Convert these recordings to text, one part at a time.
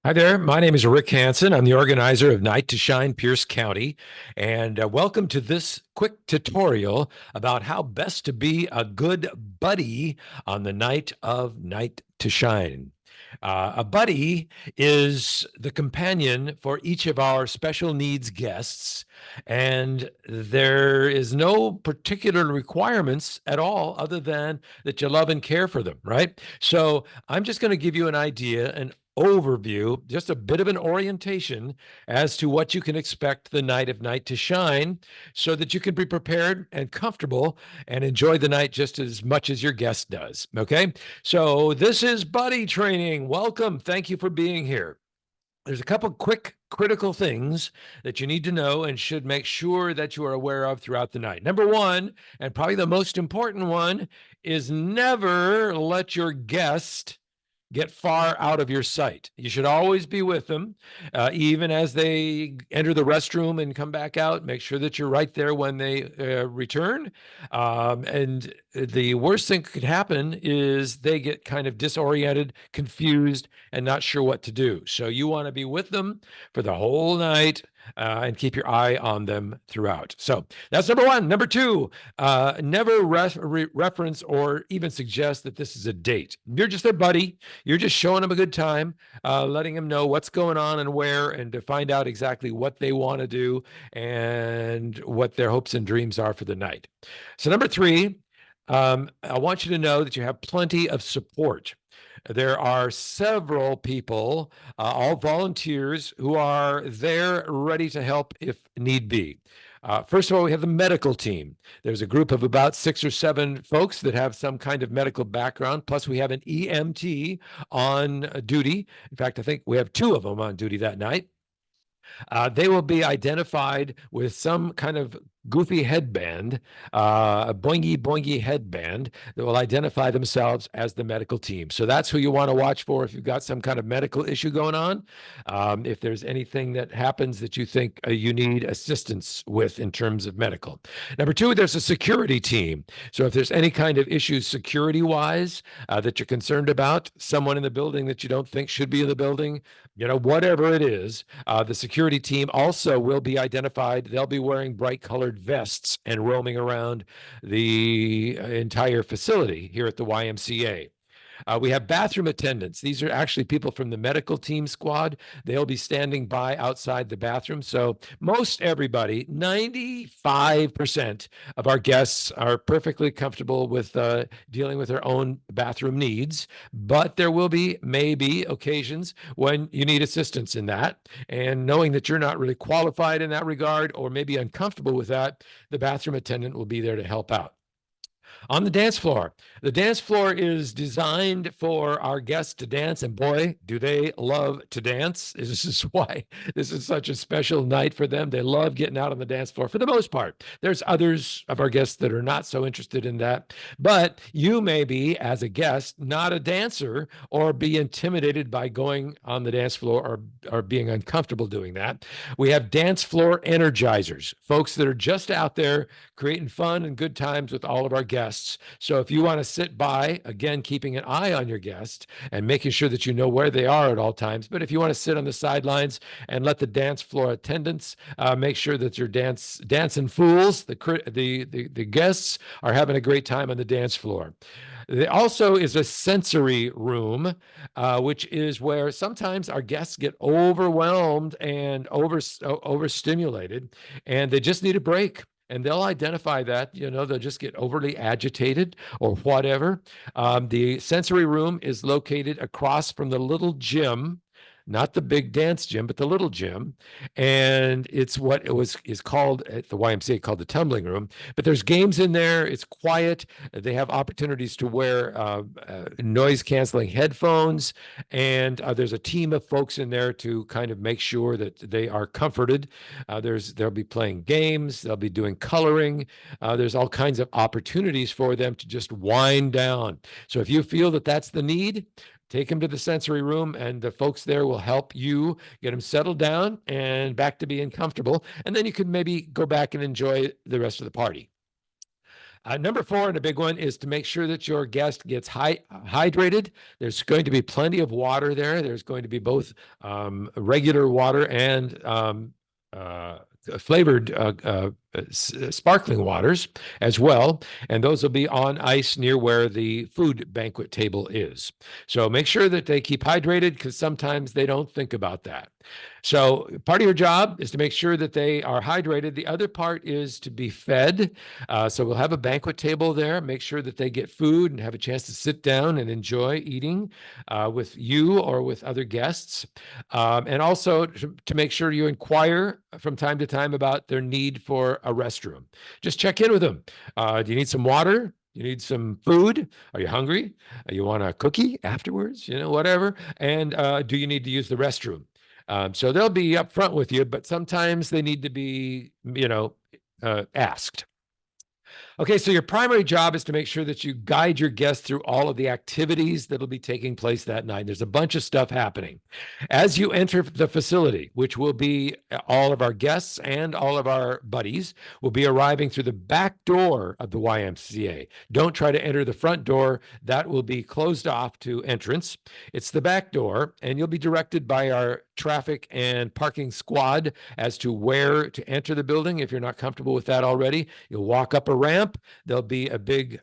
Hi there. My name is Rick Hansen. I'm the organizer of Night to Shine Pierce County, and welcome to this quick tutorial about how best to be a good buddy on the night of Night to Shine. A buddy is the companion for each of our special needs guests, and there is no particular requirements at all other than that you love and care for them, right? So I'm just going to give you an idea, an overview, just a bit of an orientation as to what you can expect the night of Night to Shine so that you can be prepared and comfortable and enjoy the night just as much as your guest does. Okay. So this is buddy training. Welcome. Thank you for being here. There's a couple quick critical things that you need to know and should make sure that you are aware of throughout the night. Number one, and probably the most important one, is never let your guest get far out of your sight. You should always be with them, even as they enter the restroom and come back out. Make sure that you're right there when they return. And the worst thing that could happen is they get kind of disoriented, confused, and not sure what to do. So you want to be with them for the whole night. And keep your eye on them throughout. So that's number one. Number two, never reference or even suggest that this is a date. You're just their buddy. You're just showing them a good time, letting them know what's going on and where, and to find out exactly what they want to do and what their hopes and dreams are for the night. So, number three, I want you to know that you have plenty of support. There are several people, all volunteers, who are there ready to help if need be. First of all, we have the medical team. There's a group of about 6 or 7 folks that have some kind of medical background. Plus, we have an EMT on duty. In fact, I think we have 2 of them on duty that night. They will be identified with some kind of goofy headband, a boingy boingy headband that will identify themselves as the medical team. So that's who you want to watch for if you've got some kind of medical issue going on. If there's anything that happens that you think you need assistance with in terms of medical. Number two, there's a security team. So if there's any kind of issues security wise that you're concerned about, someone in the building that you don't think should be in the building, whatever it is, the security team also will be identified. They'll be wearing bright colored vests and roaming around the entire facility here at the YMCA. We have bathroom attendants. These are actually people from the medical team squad. They'll be standing by outside the bathroom. So most everybody, 95% of our guests are perfectly comfortable with dealing with their own bathroom needs. But there will be maybe occasions when you need assistance in that. And knowing that you're not really qualified in that regard or maybe uncomfortable with that, the bathroom attendant will be there to help out. On the dance floor. The dance floor is designed for our guests to dance, and boy, do they love to dance. This is why this is such a special night for them. They love getting out on the dance floor for the most part. There's others of our guests that are not so interested in that, but you may be, as a guest, not a dancer or be intimidated by going on the dance floor or being uncomfortable doing that. We have dance floor energizers, folks that are just out there creating fun and good times with all of our guests. So if you want to sit by, again, keeping an eye on your guest and making sure that you know where they are at all times. But if you want to sit on the sidelines and let the dance floor attendants make sure that your dancing fools, the guests, are having a great time on the dance floor. There also is a sensory room, which is where sometimes our guests get overwhelmed and overstimulated, and they just need a break. And they'll identify that, they'll just get overly agitated or whatever. The sensory room is located across from the little gym, not the big dance gym, but the little gym. And it's what is called at the YMCA called the tumbling room. But there's games in there. It's quiet. They have opportunities to wear noise canceling headphones. And there's a team of folks in there to kind of make sure that they are comforted. They'll be playing games. They'll be doing coloring. There's all kinds of opportunities for them to just wind down. So if you feel that that's the need, take them to the sensory room, and the folks there will help you get them settled down and back to being comfortable. And then you can maybe go back and enjoy the rest of the party. Number four, and a big one, is to make sure that your guest gets hydrated. There's going to be plenty of water there. There's going to be both regular water and flavored sparkling waters as well. And those will be on ice near where the food banquet table is. So make sure that they keep hydrated, because sometimes they don't think about that. So part of your job is to make sure that they are hydrated. The other part is to be fed. So we'll have a banquet table there. Make sure that they get food and have a chance to sit down and enjoy eating with you or with other guests. And also to make sure you inquire from time to time about their need for a restroom. Just check in with them. Do you need some water? You need some food? Are you hungry? You want a cookie afterwards? Whatever. And do you need to use the restroom? So they'll be upfront with you, but sometimes they need to be, asked. Okay, so your primary job is to make sure that you guide your guests through all of the activities that'll be taking place that night. There's a bunch of stuff happening. As you enter the facility, which will be all of our guests and all of our buddies, will be arriving through the back door of the YMCA. Don't try to enter the front door. That will be closed off to entrance. It's the back door, and you'll be directed by our traffic and parking squad as to where to enter the building. If you're not comfortable with that already, you'll walk up a ramp. There'll be a big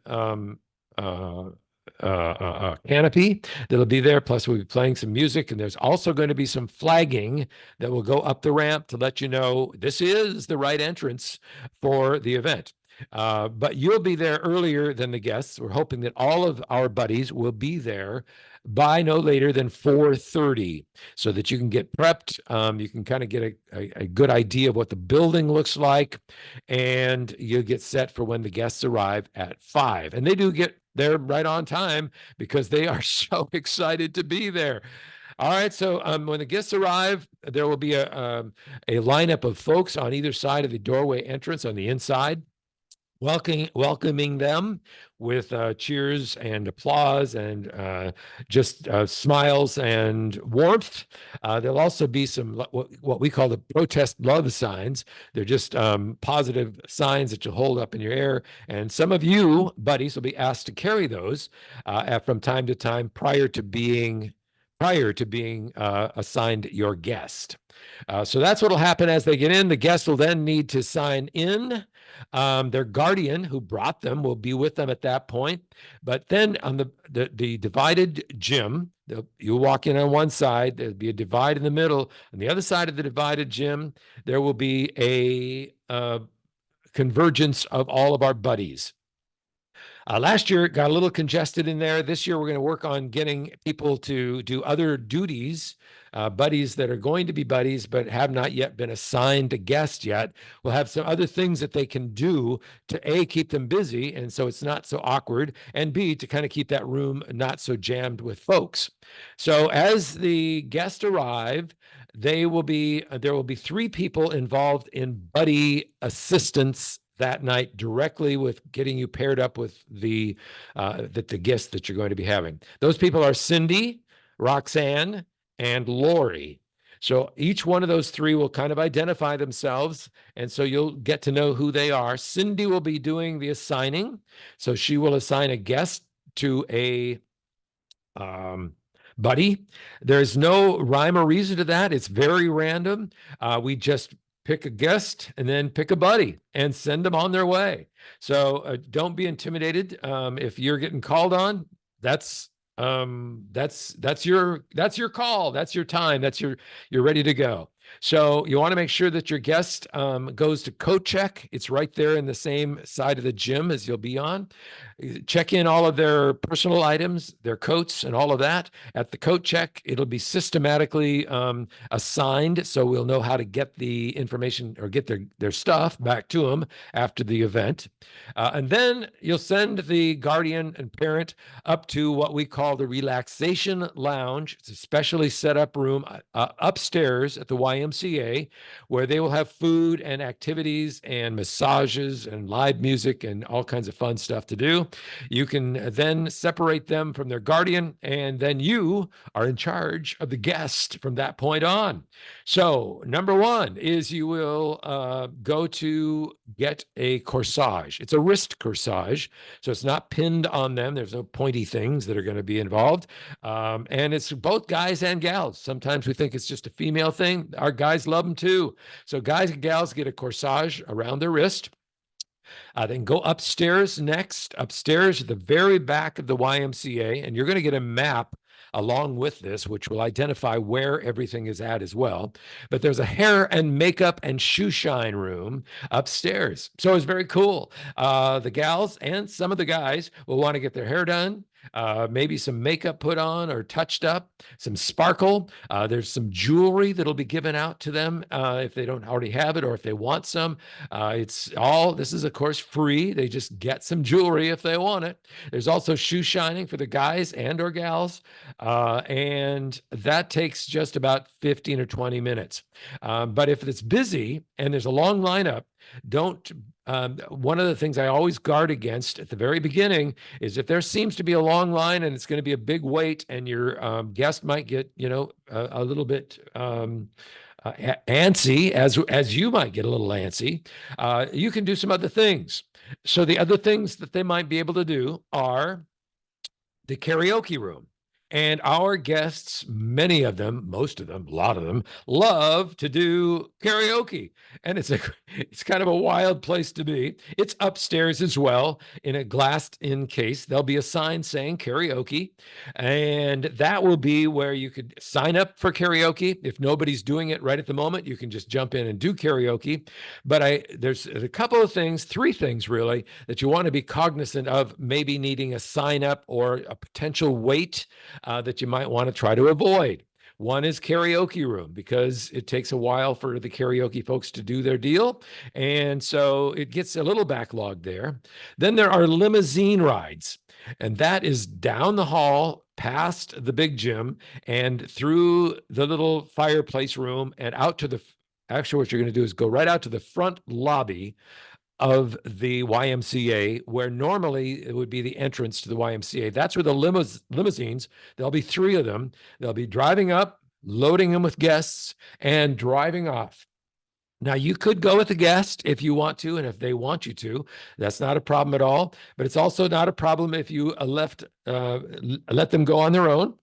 canopy that'll be there. Plus, we'll be playing some music, and there's also going to be some flagging that will go up the ramp to let you know this is the right entrance for the event. But you'll be there earlier than the guests. We're hoping that all of our buddies will be there by no later than 4:30, so that you can get prepped. You can kind of get a good idea of what the building looks like, and you get set for when the guests arrive at 5. And they do get there right on time, because they are so excited to be there. All right, so when the guests arrive, there will be a lineup of folks on either side of the doorway entrance on the inside, welcoming them with cheers and applause and just smiles and warmth. There'll also be some what we call the protest love signs. They're just positive signs that you'll hold up in your air, and some of you buddies will be asked to carry those from time to time prior to being assigned your guest. So that's what'll happen as they get in. The guests will then need to sign in. Their guardian who brought them will be with them at that point. But then on the divided gym, you walk in on one side, there'll be a divide in the middle. On the other side of the divided gym, there will be a convergence of all of our buddies. Last year it got a little congested in there. This year we're going to work on getting people to do other duties, buddies that are going to be buddies but have not yet been assigned a guest yet. We'll have some other things that they can do to A, keep them busy, and so it's not so awkward, and B, to kind of keep that room not so jammed with folks. So as the guests arrive, there will be 3 people involved in buddy assistance that night, directly with getting you paired up with the guests that you're going to be having. Those people are Cindy, Roxanne, and Lori. So each one of those 3 will kind of identify themselves, and so you'll get to know who they are. Cindy will be doing the assigning, so she will assign a guest to a buddy. There's no rhyme or reason to that. It's very random. We just pick a guest and then pick a buddy and send them on their way. So don't be intimidated. If you're getting called on, that's your call. That's your time. You're ready to go. So you want to make sure that your guest goes to coat check. It's right there in the same side of the gym as you'll be on. Check in all of their personal items, their coats and all of that. At the coat check, it'll be systematically assigned, so we'll know how to get the information or get their stuff back to them after the event. And then you'll send the guardian and parent up to what we call the relaxation lounge. It's a specially set up room upstairs at the YMCA YMCA, where they will have food and activities and massages and live music and all kinds of fun stuff to do. You can then separate them from their guardian, and then you are in charge of the guest from that point on. So, number one is you will go to get a corsage. It's a wrist corsage, so it's not pinned on them. There's no pointy things that are going to be involved. And it's both guys and gals. Sometimes we think it's just a female thing. Our guys love them too. So, guys and gals get a corsage around their wrist. Then go upstairs next, upstairs at the very back of the YMCA, and you're going to get a map along with this, which will identify where everything is at as well. But there's a hair and makeup and shoe shine room upstairs. So it's very cool. The gals and some of the guys will want to get their hair done, maybe some makeup put on or touched up, some sparkle. There's some jewelry that'll be given out to them if they don't already have it or if they want some. This is of course free. They just get some jewelry if they want it. There's also shoe shining for the guys and or gals. And that takes just about 15 or 20 minutes. But if it's busy and there's a long lineup, one of the things I always guard against at the very beginning is if there seems to be a long line and it's going to be a big wait and your guest might get, a little bit antsy, as you might get a little antsy, you can do some other things. So the other things that they might be able to do are the karaoke room. And our guests, many of them, most of them, a lot of them, love to do karaoke. And it's kind of a wild place to be. It's upstairs as well in a glassed-in case. There'll be a sign saying karaoke. And that will be where you could sign up for karaoke. If nobody's doing it right at the moment, you can just jump in and do karaoke. But there's a couple of things, three things really, that you want to be cognizant of, maybe needing a sign up or a potential wait that you might want to try to avoid. One is karaoke room, because it takes a while for the karaoke folks to do their deal. And so it gets a little backlogged there. Then there are limousine rides, and that is down the hall past the big gym and through the little fireplace room and out to actually what you're going to do is go right out to the front lobby of the YMCA, where normally it would be the entrance to the YMCA. That's where the limousines, there'll be three of them. They'll be driving up, loading them with guests, and driving off. Now, you could go with a guest if you want to, and if they want you to, that's not a problem at all. But it's also not a problem if you let them go on their own.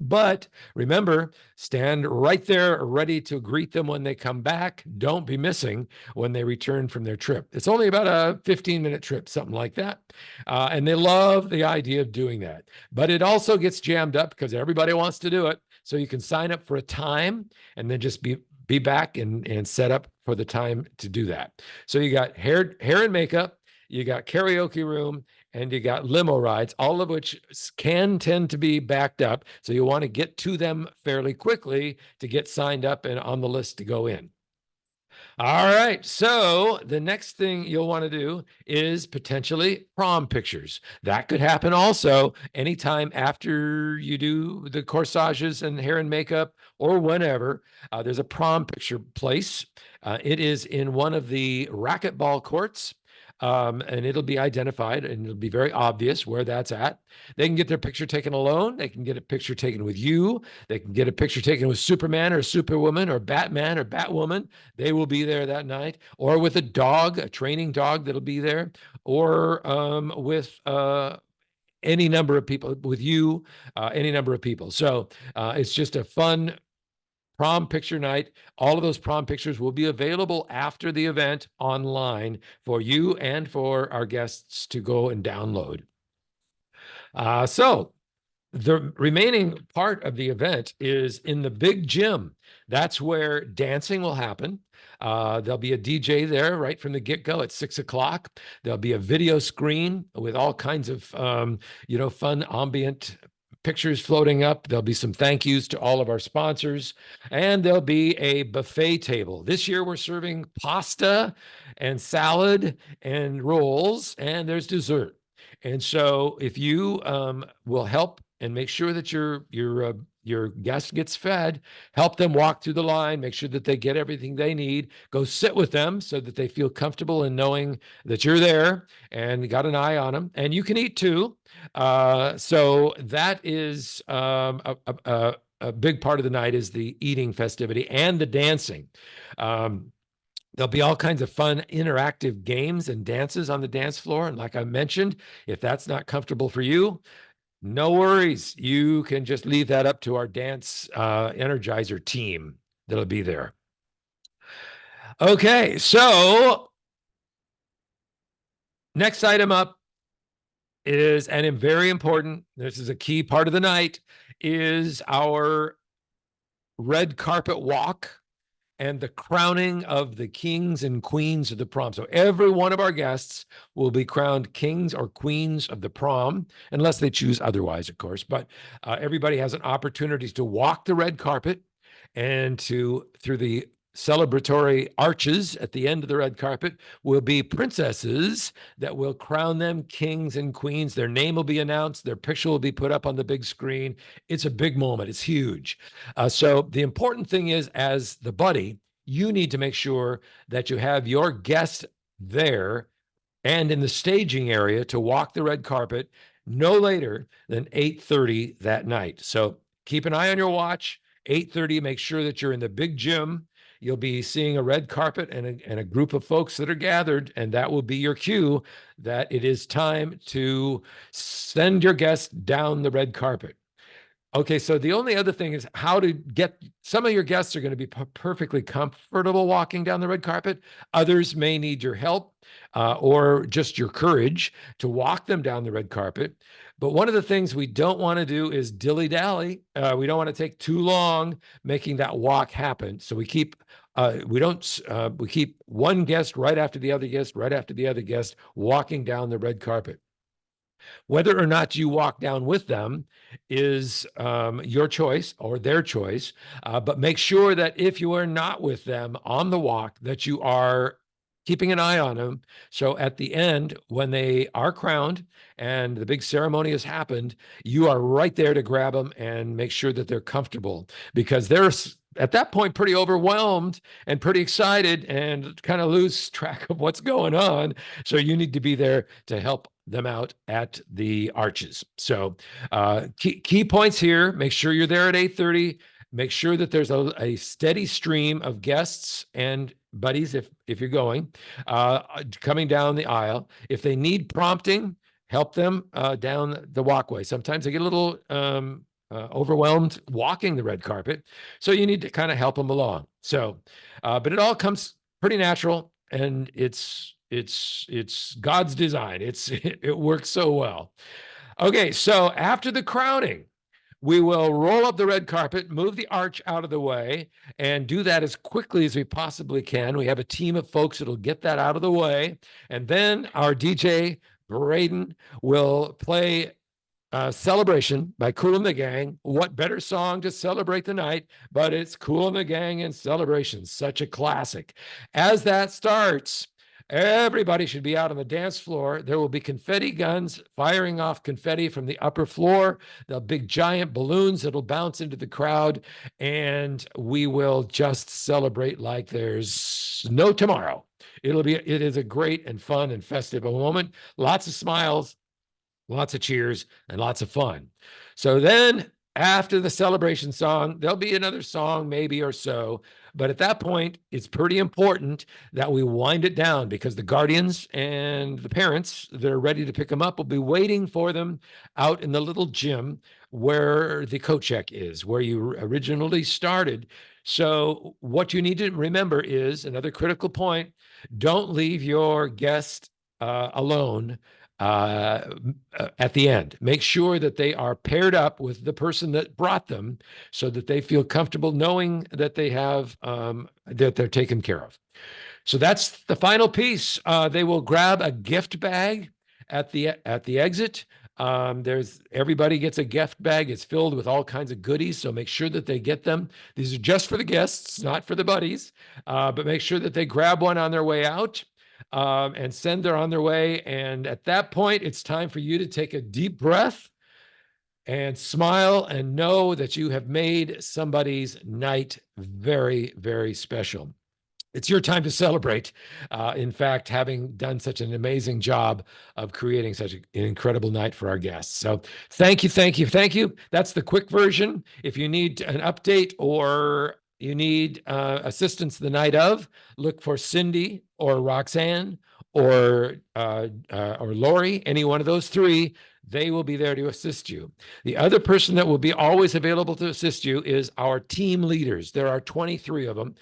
But remember, stand right there ready to greet them when they come back. Don't be missing when they return from their trip. It's only about a 15-minute trip, something like that. And they love the idea of doing that. But it also gets jammed up because everybody wants to do it. So you can sign up for a time and then just be back and set up for the time to do that. So you got hair and makeup, you got karaoke room, and you got limo rides, all of which can tend to be backed up. So you want to get to them fairly quickly to get signed up and on the list to go in. All right. So the next thing you'll want to do is potentially prom pictures. That could happen also anytime after you do the corsages and hair and makeup or whenever. There's a prom picture place. It is in one of the racquetball courts. And it'll be identified and it'll be very obvious where that's at. They can get their picture taken alone. They can get a picture taken with you. They can get a picture taken with Superman or Superwoman or Batman or Batwoman. They will be there that night, or with a dog, a training dog that'll be there, or with any number of people, with you, any number of people. So it's just a fun prom picture night. All of those prom pictures will be available after the event online for you and for our guests to go and download. So the remaining part of the event is in the big gym. That's where dancing will happen. There'll be a DJ there right from the get-go at 6 o'clock. There'll be a video screen with all kinds of, fun ambient pictures floating up. There'll be some thank yous to all of our sponsors, and there'll be a buffet table. This year we're serving pasta and salad and rolls, and there's dessert. And so if you will help and make sure that your guest gets fed. Help them walk through the line, make sure that they get everything they need. Go sit with them so that they feel comfortable in knowing that you're there and got an eye on them. And you can eat too. So that is a big part of the night is the eating festivity and the dancing. There'll be all kinds of fun interactive games and dances on the dance floor. And like I mentioned, if that's not comfortable for you, no worries. You can just leave that up to our dance energizer team that'll be there. Okay, so next item up is, and very important, this is a key part of the night, is our red carpet walk and the crowning of the kings and queens of the prom. So every one of our guests will be crowned kings or queens of the prom, unless they choose otherwise, of course. But everybody has an opportunity to walk the red carpet and through the celebratory arches at the end of the red carpet will be princesses that will crown them kings and queens. Their name will be announced. Their picture will be put up on the big screen. It's a big moment. It's huge. So the important thing is, as the buddy, you need to make sure that you have your guest there and in the staging area to walk the red carpet no later than 8:30 that night. So keep an eye on your watch. 8:30, make sure that you're in the big gym. You'll be seeing a red carpet and a group of folks that are gathered, and that will be your cue that it is time to send your guests down the red carpet. Okay, so the only other thing is how to get, some of your guests are going to be perfectly comfortable walking down the red carpet. Others may need your help or just your courage to walk them down the red carpet. But one of the things we don't want to do is dilly-dally. We don't want to take too long making that walk happen. So we keep we keep one guest right after the other guest, right after the other guest, walking down the red carpet. Whether or not you walk down with them is your choice or their choice, but make sure that if you are not with them on the walk, that you are keeping an eye on them. So at the end, when they are crowned and the big ceremony has happened, you are right there to grab them and make sure that they're comfortable, because they're at that point pretty overwhelmed and pretty excited and kind of lose track of what's going on. So you need to be there to help them out at the arches. So key points here: make sure you're there at 8:30. Make sure that there's a steady stream of guests and buddies, if you're going, coming down the aisle. If they need prompting, help them down the walkway. Sometimes they get a little overwhelmed walking the red carpet, so you need to kind of help them along. So, but it all comes pretty natural, and it's God's design. It works so well. Okay, so after the crowning, we will roll up the red carpet, move the arch out of the way, and do that as quickly as we possibly can. We have a team of folks that'll get that out of the way. And then our DJ, Braden, will play Celebration by Kool and the Gang. What better song to celebrate the night, but it's Kool and the Gang and Celebration, such a classic. As that starts, everybody should be out on the dance floor. There will be confetti guns firing off confetti from the upper floor. The big giant balloons that'll bounce into the crowd, and we will just celebrate like there's no tomorrow. It is a great and fun and festive moment. Lots of smiles, lots of cheers, and lots of fun. So then after the celebration song, there'll be another song maybe or so. But at that point, it's pretty important that we wind it down, because the guardians and the parents that are ready to pick them up will be waiting for them out in the little gym where the coat check is, where you originally started. So what you need to remember is another critical point: don't leave your guest alone at the end. Make sure that they are paired up with the person that brought them, so that they feel comfortable knowing that they have that they're taken care of. So that's the final piece. They will grab a gift bag at the exit. Everybody gets a gift bag. It's filled with all kinds of goodies, so make sure that they get them. These are just for the guests, not for the buddies, but make sure that they grab one on their way out. And send them on their way. And at that point, it's time for you to take a deep breath, and smile and know that you have made somebody's night very, very special. It's your time to celebrate. In fact, having done such an amazing job of creating such an incredible night for our guests. So thank you, thank you, thank you. That's the quick version. If you need an update or you need assistance the night of, look for Cindy or Roxanne or Lori, any one of those three. They will be there to assist you. The other person that will be always available to assist you is our team leaders. There are 23 of them.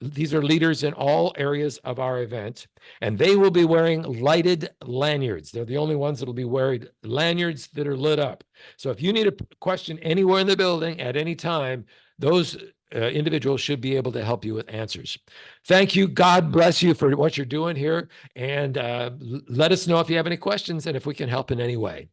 These are leaders in all areas of our event, and they will be wearing lighted lanyards. They're the only ones that will be wearing lanyards that are lit up. So if you need a question anywhere in the building at any time, those individuals should be able to help you with answers. Thank you. God bless you for what you're doing here. And let us know if you have any questions and if we can help in any way.